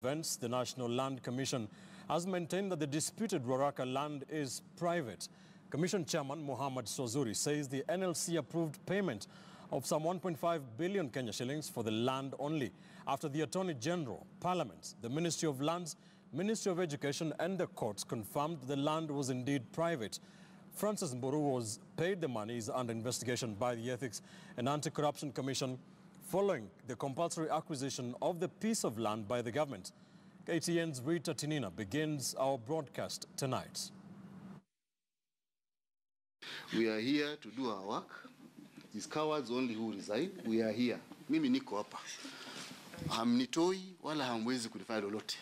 Events, the National Land Commission has maintained that the disputed Ruaraka land is private. Commission Chairman Muhammad Swazuri says the NLC approved payment of some 1.5 billion Kenya shillings for the land only after the Attorney General, Parliament, the Ministry of Lands, Ministry of Education and the courts confirmed the land was indeed private. Francis Mburu was paid the monies under investigation by the Ethics and Anti-Corruption Commission following the compulsory acquisition of the piece of land by the government. KTN's Rita Tinina begins our broadcast tonight. We are here to do our work. These cowards only who resign. We are here. Mimi niko hapa. Hamnitoi wala hamwezi kunifanya lolote.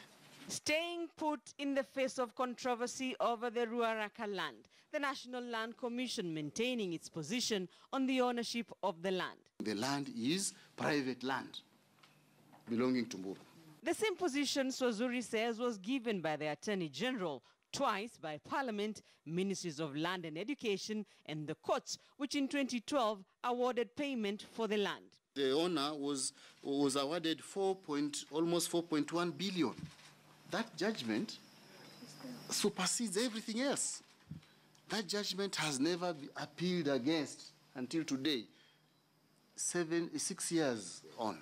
Staying put in the face of controversy over the Ruaraka land, the National Land Commission maintaining its position on the ownership of the land. The land is private land belonging to Mburu. The same position, Swazuri says, was given by the Attorney General, twice by Parliament, Ministries of Land and Education and the courts, which in 2012 awarded payment for the land. The owner was awarded almost 4.1 billion. That judgment supersedes everything else. That judgment has never been appealed against until today, 6 years on.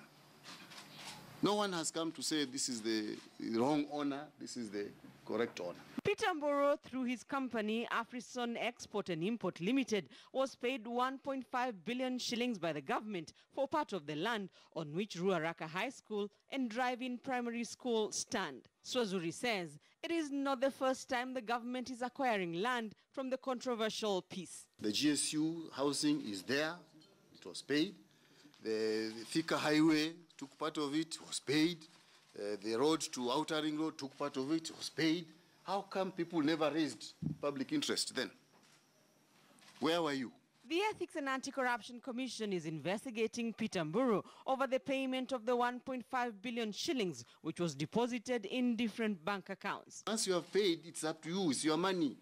No one has come to say this is the wrong owner, this is the correct owner. Peter Mburu, through his company, Afrison Export and Import Limited, was paid 1.5 billion shillings by the government for part of the land on which Ruaraka High School and Drive-In Primary School stand. Swazuri says it is not the first time the government is acquiring land from the controversial piece. The GSU housing is there, it was paid. The Thika Highway took part of it, was paid. The road to Outer Ring Road took part of it, was paid. How come people never raised public interest then? Where were you? The Ethics and Anti-Corruption Commission is investigating Peter Mburu over the payment of the 1.5 billion shillings, which was deposited in different bank accounts. Once you have paid, it's up to you, it's your money.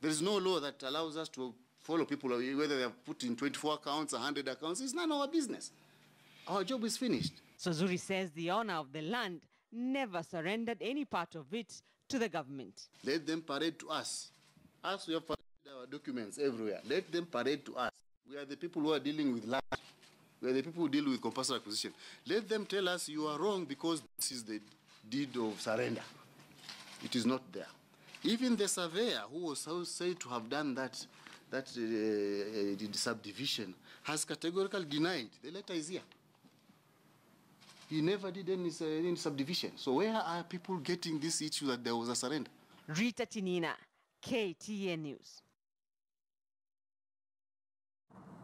There is no law that allows us to follow people, whether they have put in 24 accounts, 100 accounts. It's none of our business. Our job is finished. Swazuri says the owner of the land never surrendered any part of it to the government. Let them parade to us. As we have paraded our documents everywhere, let them parade to us. We are the people who are dealing with land. We are the people who deal with compulsory acquisition. Let them tell us you are wrong because this is the deed of surrender. It is not there. Even the surveyor who was said to have done that subdivision has categorically denied. The letter is here. He never did any subdivision. So where are people getting this issue that there was a surrender? Rita Tinina, KTN News.